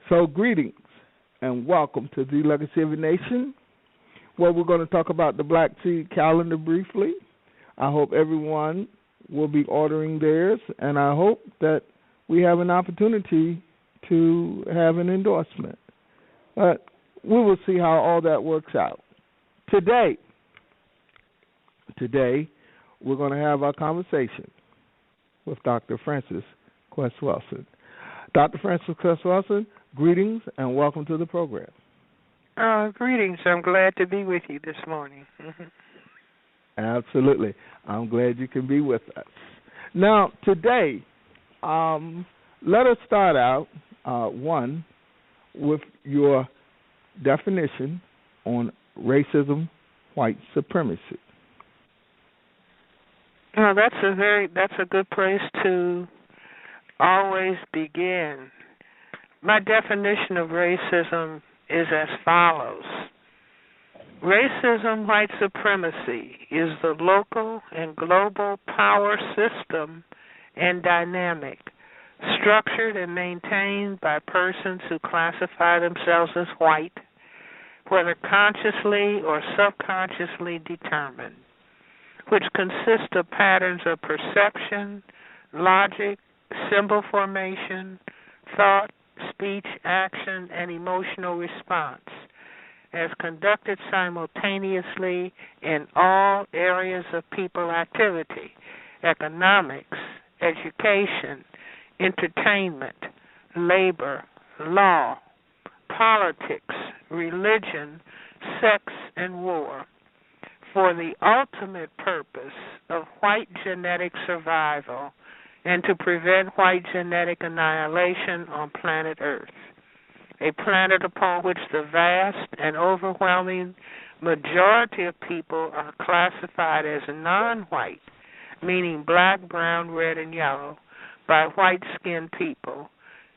So, greetings and welcome to the Legacy of a Nation, where we're going to talk about the Black Seed Calendar briefly. I hope everyone will be ordering theirs, and I hope that we have an opportunity to have an endorsement. But we will see how all that works out. Today, we're going to have our conversation with Dr. Frances Cress Welsing. Dr. Frances Cress Welsing, greetings and welcome to the program. Greetings. I'm glad to be with you this morning. Absolutely. I'm glad you can be with us. Now, today, let us start out, one, with your definition on racism, white supremacy. Well, that's a good place to always begin. My definition of racism is as follows. Racism, white supremacy, is the local and global power system and dynamic structured and maintained by persons who classify themselves as white, whether consciously or subconsciously determined, which consist of patterns of perception, logic, symbol formation, thought, speech, action, and emotional response, as conducted simultaneously in all areas of people activity: economics, education, entertainment, labor, law, politics, religion, sex, and war, for the ultimate purpose of white genetic survival and to prevent white genetic annihilation on planet Earth, a planet upon which the vast and overwhelming majority of people are classified as non-white, meaning black, brown, red, and yellow, by white-skinned people,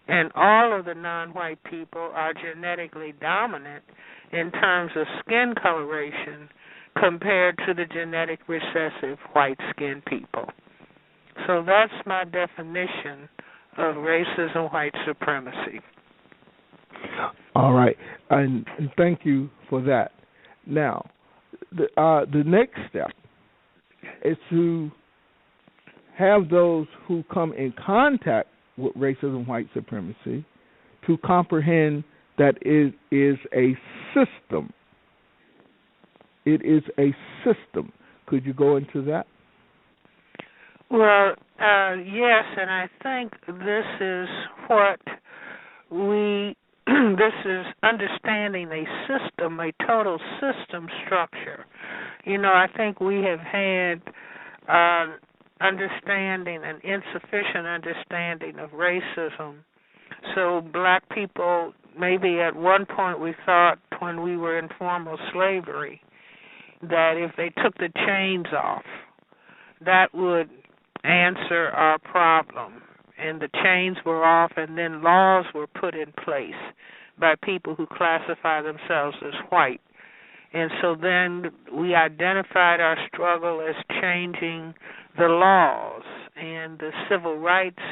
and all of the non-white people are genetically dominant in terms of skin coloration compared to the genetic recessive white-skinned people. So that's my definition of racism, white supremacy. All right, and thank you for that. Now, the next step is to have those who come in contact with racism, white supremacy, to comprehend that it is a system. It is a system. Could you go into that? Well, yes, and I think this is what this is understanding a system, a total system structure. You know, I think we have had understanding, an insufficient understanding of racism. So black people, maybe at one point we thought when we were in formal slavery that if they took the chains off, that would answer our problem. And the chains were off, and then laws were put in place by people who classify themselves as white. And so then we identified our struggle as changing the laws and the civil rights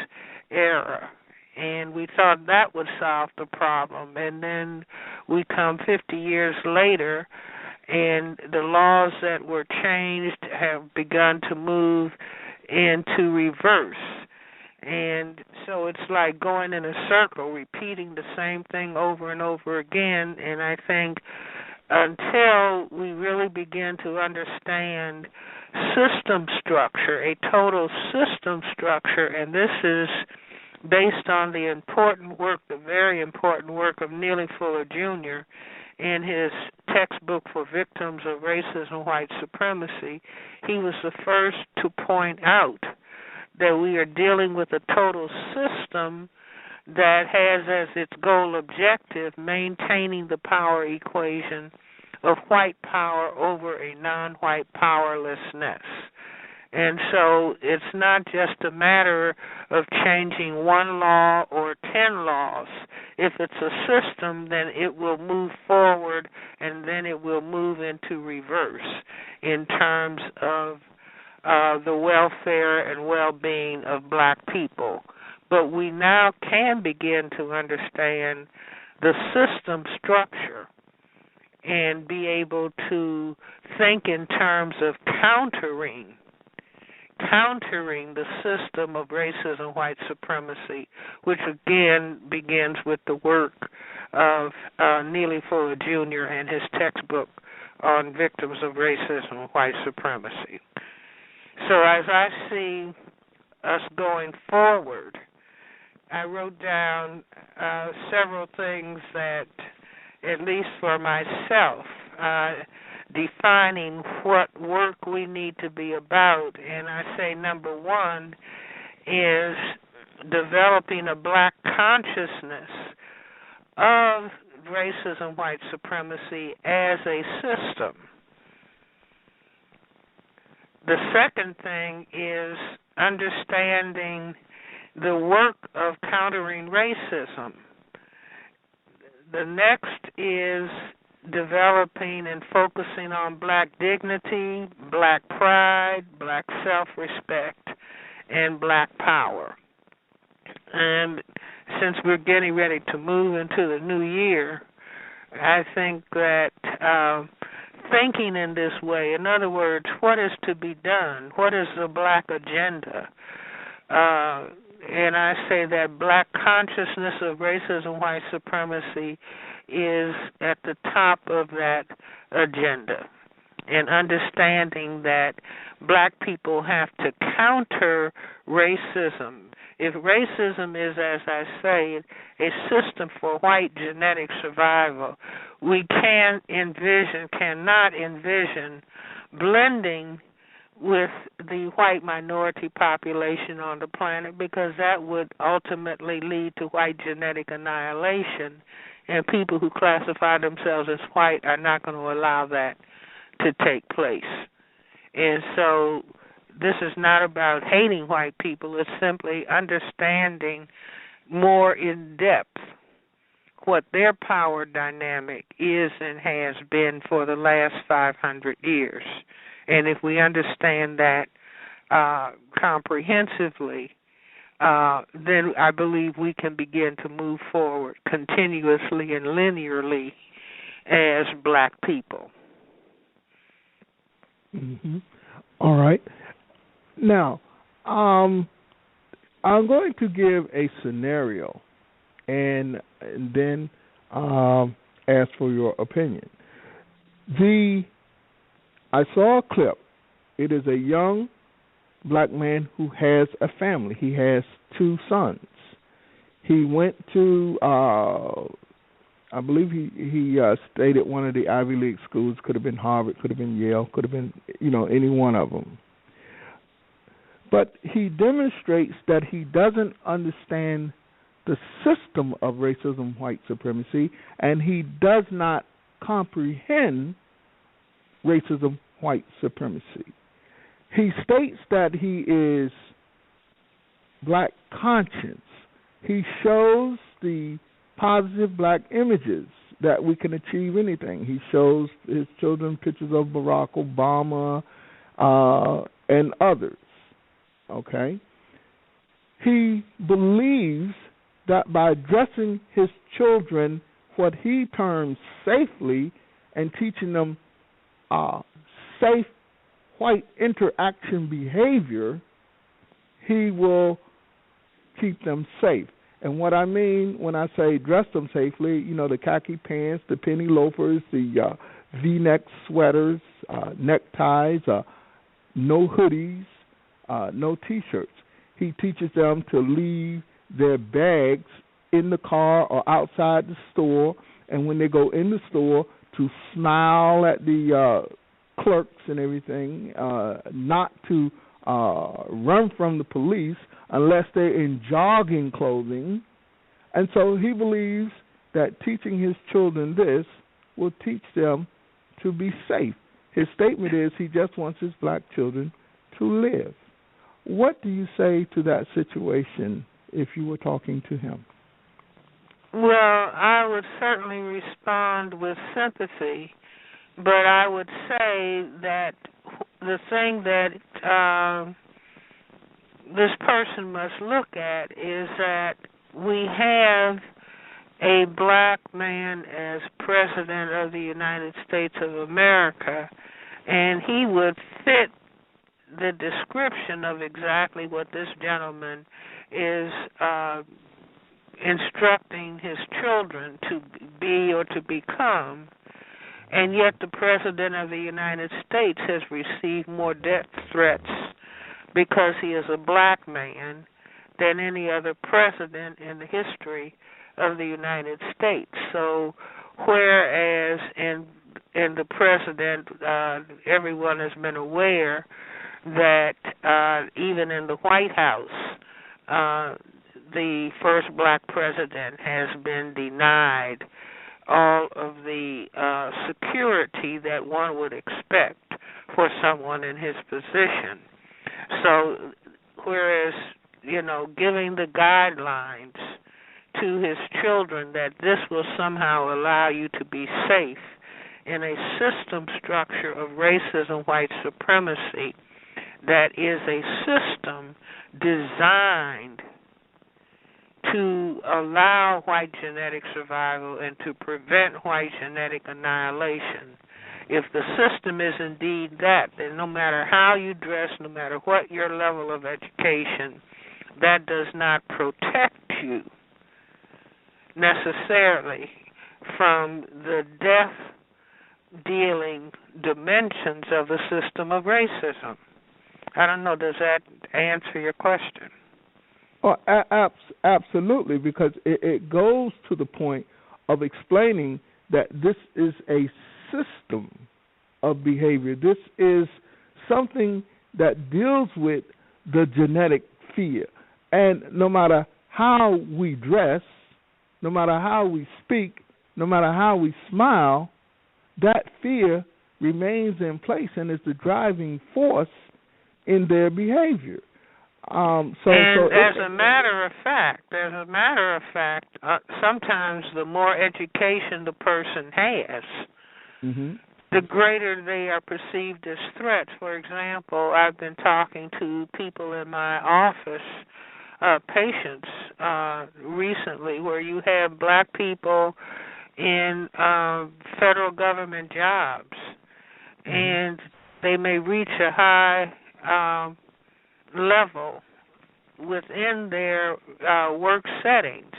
era. And we thought that would solve the problem. And then we come 50 years later, and the laws that were changed have begun to move into reverse. And so it's like going in a circle, repeating the same thing over and over again. And I think until we really begin to understand system structure, a total system structure, and this is based on the important work, the very important work of Neely Fuller Jr. in his textbook for victims of racism, white supremacy. He was the first to point out that we are dealing with a total system that has as its goal objective maintaining the power equation of white power over a non-white powerlessness. And so it's not just a matter of changing one law or 10 laws. If it's a system, then it will move forward and then it will move into reverse in terms of the welfare and well-being of black people. but we now can begin to understand the system structure and be able to think in terms of countering the system of racism, white supremacy, which again begins with the work of Neely Fuller Jr. and his textbook on victims of racism and white supremacy. So as I see us going forward, I wrote down several things that, at least for myself, defining what work we need to be about. And I say number one is developing a black consciousness of racism, white supremacy as a system. The second thing is understanding the work of countering racism. The next is developing and focusing on black dignity, black pride, black self-respect, and black power. And since we're getting ready to move into the new year, I think that thinking in this way, in other words, what is to be done? What is the black agenda? And I say that black consciousness of racism, white supremacy is at the top of that agenda, and understanding that black people have to counter racism. If racism is, as I say, a system for white genetic survival, we cannot envision blending with the white minority population on the planet, because that would ultimately lead to white genetic annihilation, and people who classify themselves as white are not going to allow that to take place. And so this is not about hating white people, it's simply understanding more in depth what their power dynamic is and has been for the last 500 years. And if we understand that comprehensively, then I believe we can begin to move forward continuously and linearly as black people. Mm-hmm. All right. Now, I'm going to give a scenario and then ask for your opinion. I saw a clip. It is a young black man who has a family. He has 2 sons. He went to, I believe he stayed at one of the Ivy League schools. Could have been Harvard, could have been Yale, could have been, any one of them. But he demonstrates that he doesn't understand the system of racism, white supremacy, and he does not comprehend racism, white supremacy. He states that he is black conscious. He shows the positive black images that we can achieve anything. He shows his children pictures of Barack Obama and others. Okay? He believes that by addressing his children what he terms safely and teaching them safe white interaction behavior, he will keep them safe. And what I mean when I say dress them safely, the khaki pants, the penny loafers, the V-neck sweaters, neckties, no hoodies, no T-shirts. He teaches them to leave their bags in the car or outside the store, and when they go in the store, to smile at the clerks and everything, not to run from the police unless they're in jogging clothing. And so he believes that teaching his children this will teach them to be safe. His statement is he just wants his black children to live. What do you say to that situation if you were talking to him? Well, I would certainly respond with sympathy, but I would say that the thing that this person must look at is that we have a black man as President of the United States of America, and he would fit the description of exactly what this gentleman is instructing his children to be or to become, and yet the President of the United States has received more death threats because he is a black man than any other president in the history of the United States. So whereas in the president, everyone has been aware that even in the White House, the first black president has been denied all of the security that one would expect for someone in his position. So whereas, giving the guidelines to his children that this will somehow allow you to be safe in a system structure of racism, white supremacy, that is a system designed to allow white genetic survival and to prevent white genetic annihilation. If the system is indeed that, then no matter how you dress, no matter what your level of education, that does not protect you necessarily from the death-dealing dimensions of the system of racism. I don't know, does that answer your question? Oh, absolutely, because it goes to the point of explaining that this is a system of behavior. This is something that deals with the genetic fear. And no matter how we dress, no matter how we speak, no matter how we smile, that fear remains in place and is the driving force in their behavior. As a matter of fact, sometimes the more education the person has, the greater they are perceived as threats. For example, I've been talking to people in my office, patients recently, where you have black people in federal government jobs, and they may reach a high level within their work settings,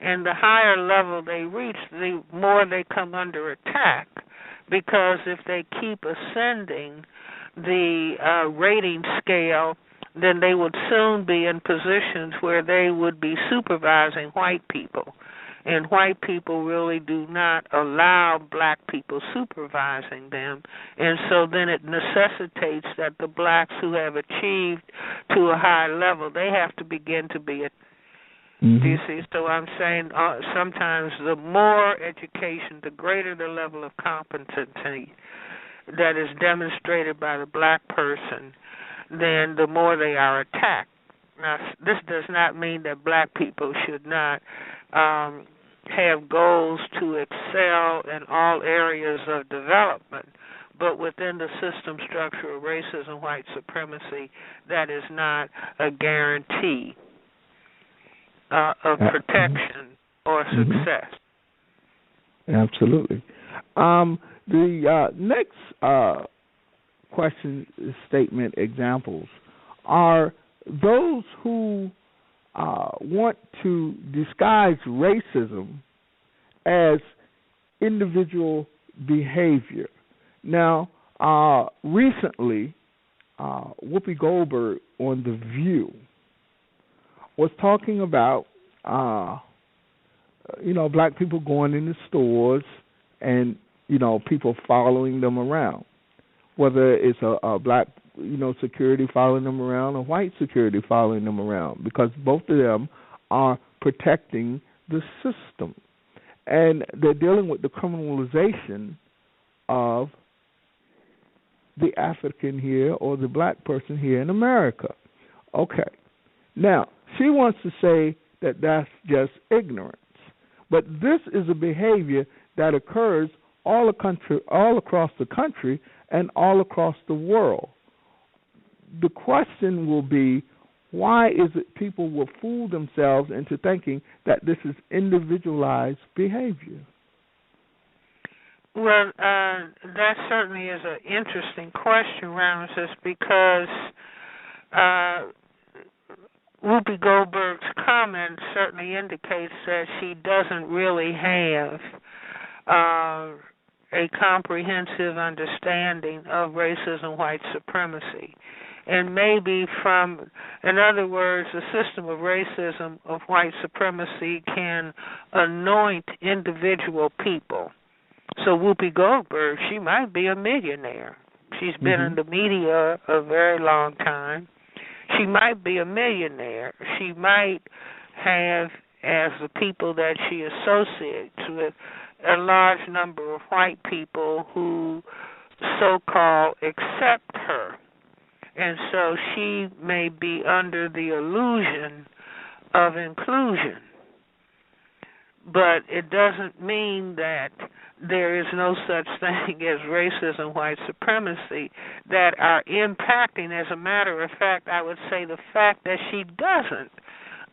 and the higher level they reach, the more they come under attack, because if they keep ascending the rating scale, then they would soon be in positions where they would be supervising white people. And white people really do not allow black people supervising them. And so then it necessitates that the blacks who have achieved to a high level, they have to begin to be do you see? So I'm saying sometimes the more education, the greater the level of competency that is demonstrated by the black person, then the more they are attacked. Now, this does not mean that black people should not have goals to excel in all areas of development, but within the system structure of racism, white supremacy, that is not a guarantee of protection or success. Absolutely. The next question statement examples are those who want to disguise racism as individual behavior. Now, recently, Whoopi Goldberg on The View was talking about, black people going into stores and, people following them around, whether it's a black, security following them around or white security following them around, because both of them are protecting the system. And they're dealing with the criminalization of the African here or the black person here in America. Okay. Now, she wants to say that that's just ignorance. But this is a behavior that occurs all across the country and all across the world. The question will be, Why is it people will fool themselves into thinking that this is individualized behavior? Well, that certainly is an interesting question, Ramisous, because Whoopi Goldberg's comment certainly indicates that she doesn't really have a comprehensive understanding of racism, white supremacy. And maybe in other words, the system of racism, of white supremacy can anoint individual people. So Whoopi Goldberg, she might be a millionaire. She's been in the media a very long time. She might be a millionaire. She might have, as the people that she associates with, a large number of white people who so-called accept her. And so she may be under the illusion of inclusion. But it doesn't mean that there is no such thing as racism, white supremacy that are impacting. As a matter of fact, I would say the fact that she doesn't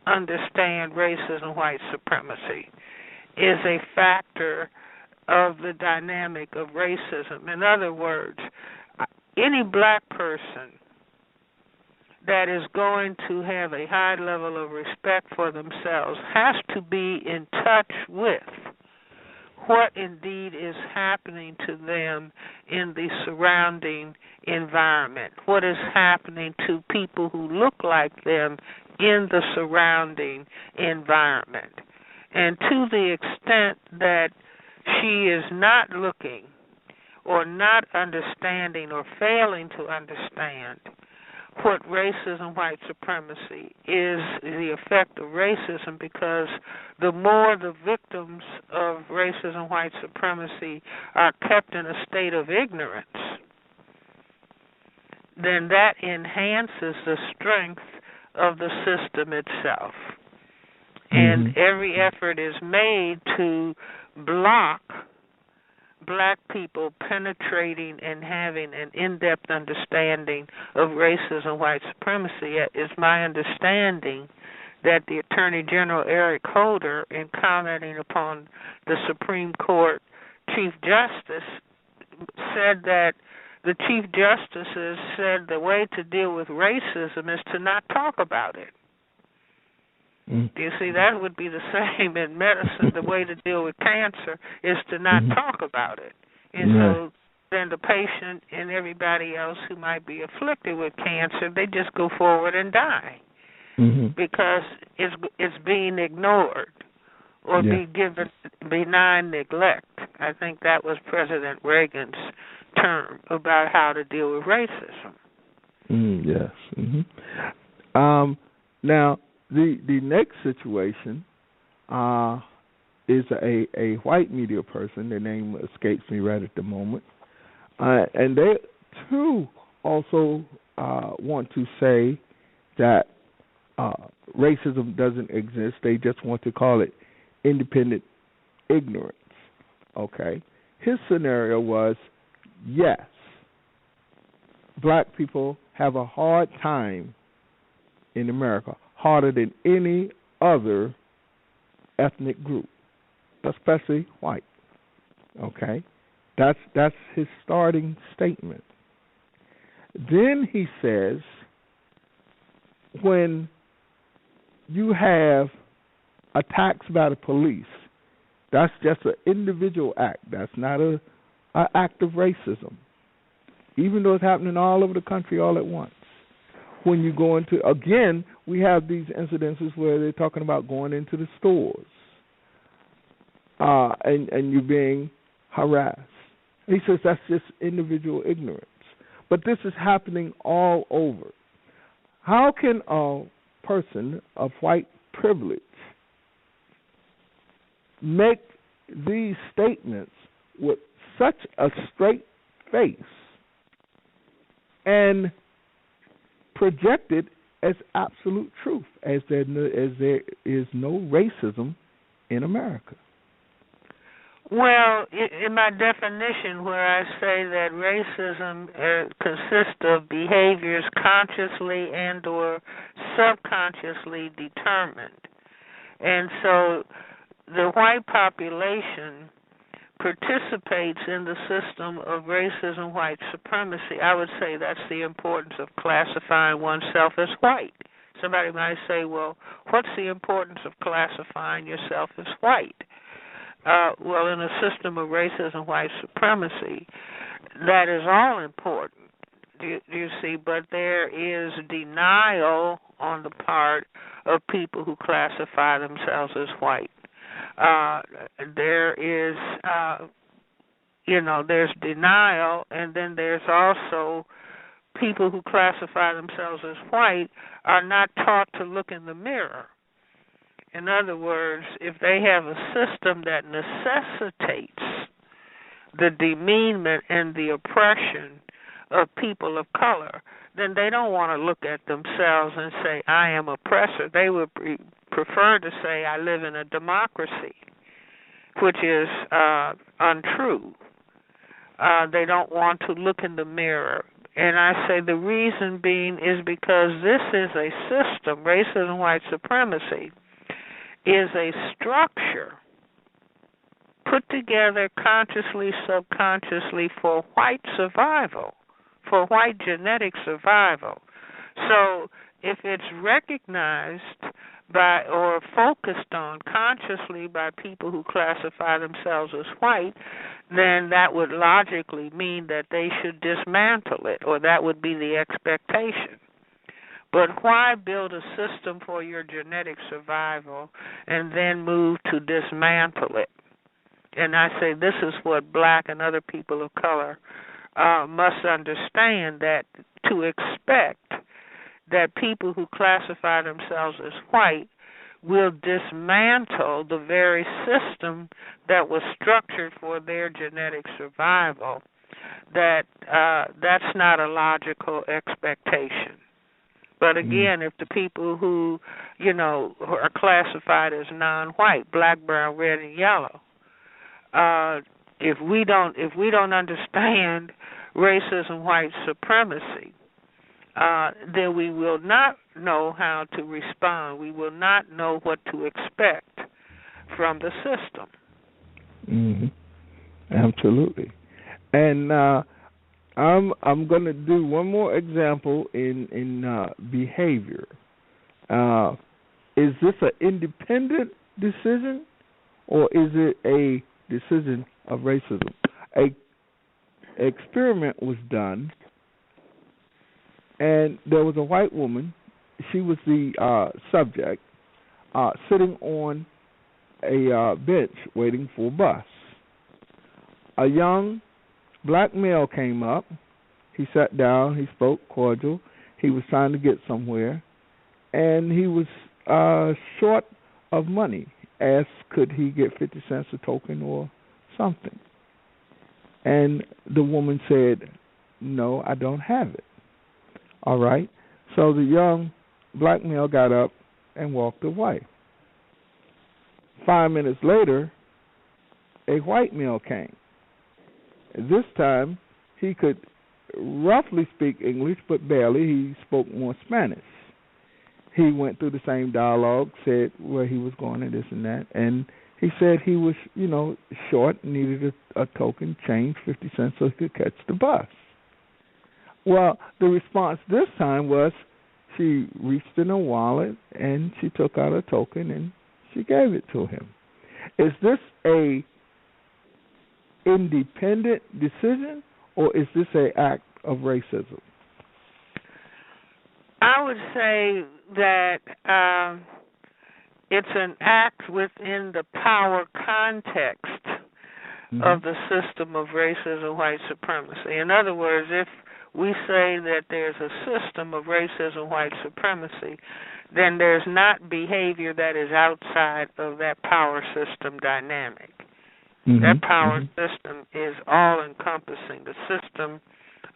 understand racism, white supremacy is a factor of the dynamic of racism. In other words, any black person that is going to have a high level of respect for themselves has to be in touch with what indeed is happening to them in the surrounding environment, what is happening to people who look like them in the surrounding environment. And to the extent that she is not looking or not understanding or failing to understand what racism, white supremacy is, the effect of racism, because the more the victims of racism, white supremacy are kept in a state of ignorance, then that enhances the strength of the system itself. And every effort is made to block black people penetrating and having an in-depth understanding of racism, white supremacy. It's my understanding that the Attorney General, Eric Holder, in commenting upon the Supreme Court Chief Justice, said that the Chief Justices said the way to deal with racism is to not talk about it. You see, that would be the same in medicine. The way to deal with cancer is to not talk about it. And so then the patient and everybody else who might be afflicted with cancer, they just go forward and die because it's being ignored or be given benign neglect. I think that was President Reagan's term about how to deal with racism. Now, the next situation is a white media person. Their name escapes me right at the moment. And they, too, also want to say that racism doesn't exist. They just want to call it independent ignorance. Okay? His scenario was, yes, black people have a hard time in America, harder than any other ethnic group, especially white. Okay? That's his starting statement. Then he says, when you have attacks by the police, that's just an individual act. That's not an act of racism, even though it's happening all over the country all at once. When you go into, again, we have these incidences where they're talking about going into the stores and you're being harassed. He says that's just individual ignorance. But this is happening all over. How can a person of white privilege make these statements with such a straight face and project it as absolute truth, as there is no racism in America? Well, in my definition, where I say that racism consists of behaviors consciously and/or subconsciously determined, and so the white population participates in the system of racism, white supremacy. I would say that's the importance of classifying oneself as white. Somebody might say, well, what's the importance of classifying yourself as white? Well, in a system of racism, white supremacy, that is all important, do you see? But there is denial on the part of people who classify themselves as white. There is, there's denial, and then there's also people who classify themselves as white are not taught to look in the mirror. In other words, if they have a system that necessitates the demeanment and the oppression of people of color, then they don't want to look at themselves and say, I am oppressor. They would prefer to say, I live in a democracy, which is untrue. They don't want to look in the mirror. And I say the reason being is because this is a system, racism, white supremacy, is a structure put together consciously, subconsciously for white survival, for white genetic survival. So if it's recognized by or focused on consciously by people who classify themselves as white, then that would logically mean that they should dismantle it, or that would be the expectation. But why build a system for your genetic survival and then move to dismantle it? And I say this is what black and other people of color must understand, that to expect that people who classify themselves as white will dismantle the very system that was structured for their genetic survival, that's not a logical expectation. But again, if the people who, are classified as non-white, black, brown, red, and yellow, if we don't understand racism, white supremacy, then we will not know how to respond. We will not know what to expect from the system. Mm-hmm. Absolutely. And I'm going to do one more example in behavior. Is this an independent decision, or is it a decision of racism? A experiment was done, and there was a white woman. She was the subject, sitting on a bench waiting for a bus. A young black male came up. He sat down. He spoke cordial. He was trying to get somewhere, and he was short of money. Asked, could he get 50 cents a token or something? And the woman said, no, I don't have it. All right. So the young black male got up and walked away. 5 minutes later, a white male came. This time, he could roughly speak English, but barely. He spoke more Spanish. He went through the same dialogue, said where he was going and this and that, and he said he was, short, needed a token, change, 50 cents, so he could catch the bus. Well, the response this time was she reached in her wallet and she took out a token and she gave it to him. Is this a independent decision, or is this an act of racism? I would say that it's an act within the power context of the system of racism, white supremacy. In other words, if we say that there's a system of racism, white supremacy, then there's not behavior that is outside of that power system dynamic. That power system is all-encompassing. The system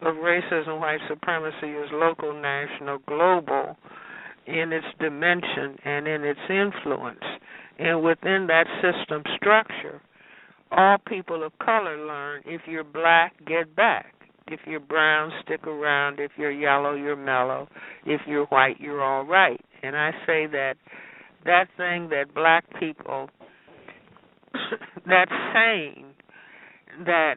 of racism, white supremacy is local, national, global in its dimension and in its influence. And within that system structure, all people of color learn, if you're black, get back. If you're brown, stick around. If you're yellow, you're mellow. If you're white, you're all right. And I say that thing that black people, that saying that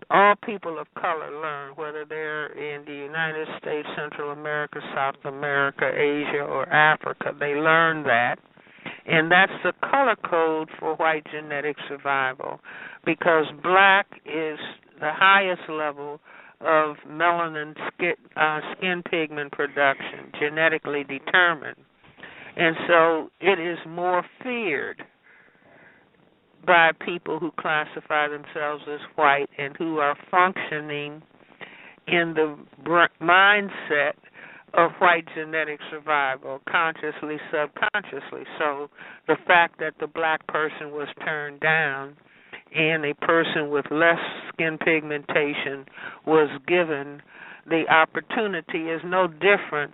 all people of color learn, whether they're in the United States, Central America, South America, Asia, or Africa, they learn that. And that's the color code for white genetic survival, because black is the highest level of melanin skin pigment production, genetically determined. And so it is more feared by people who classify themselves as white and who are functioning in the mindset of white genetic survival, consciously, subconsciously. So the fact that the black person was turned down and a person with less skin pigmentation was given the opportunity is no different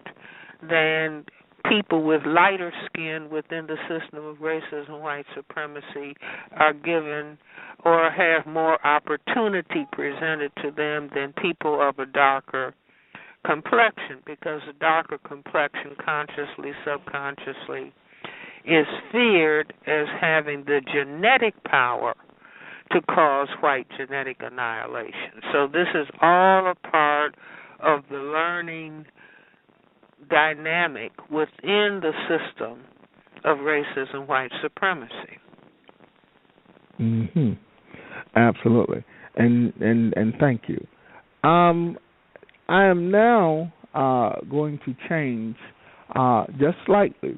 than people with lighter skin within the system of racism, white supremacy, are given or have more opportunity presented to them than people of a darker complexion, because a darker complexion, consciously, subconsciously, is feared as having the genetic power to cause white genetic annihilation. So this is all a part of the learning dynamic within the system of racism, white supremacy. Mhm. Absolutely. And thank you. I am now going to change just slightly,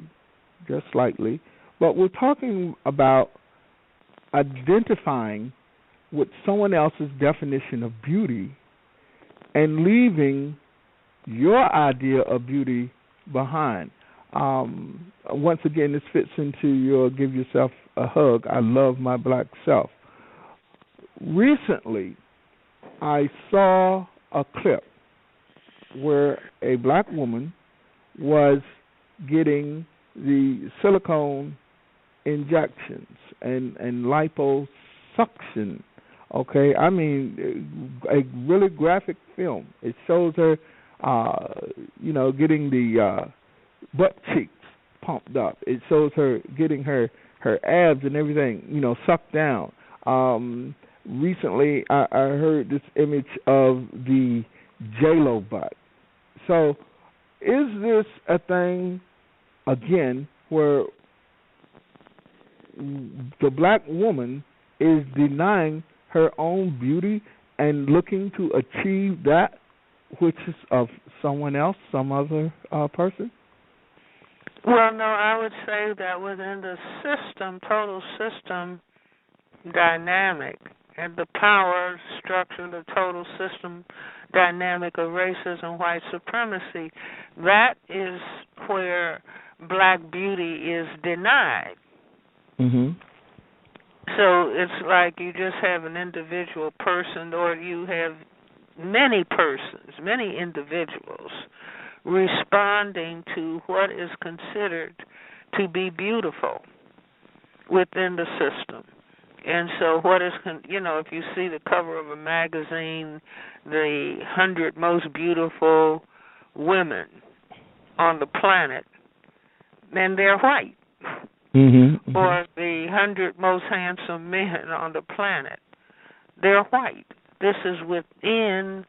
but we're talking about identifying with someone else's definition of beauty and leaving your idea of beauty behind. Once again, this fits into your give yourself a hug. I love my black self. Recently, I saw a clip where a black woman was getting the silicone injections and liposuction. Okay, I mean, a really graphic film. It shows her, getting the butt cheeks pumped up. It shows her getting her abs and everything, sucked down. Recently, I heard this image of the J-Lo butt. So, is this a thing, again, where the black woman is denying her own beauty and looking to achieve that which is of someone else, some other person? Well, no, I would say that within the system, total system dynamic, and the power structure, the total system dynamic of racism, white supremacy, that is where black beauty is denied. Mm-hmm. So it's like you just have an individual person, or you have many persons, many individuals responding to what is considered to be beautiful within the system. And so what is, if you see the cover of a magazine, the 100 most beautiful women on the planet, then they're white. Mm-hmm, mm-hmm. Or the 100 most handsome men on the planet, they're white. This is within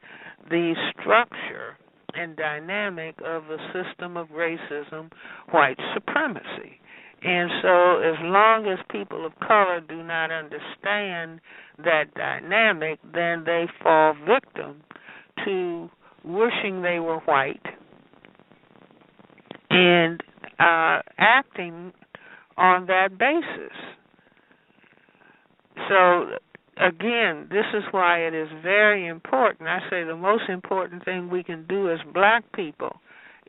the structure and dynamic of the system of racism, white supremacy. And so as long as people of color do not understand that dynamic, then they fall victim to wishing they were white and acting on that basis. So, again, this is why it is very important. I say the most important thing we can do as black people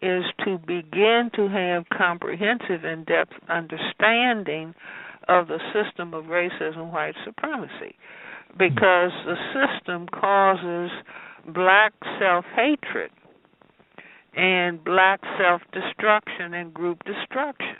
is to begin to have comprehensive, in-depth understanding of the system of racism, white supremacy, because the system causes black self-hatred and black self-destruction and group destruction.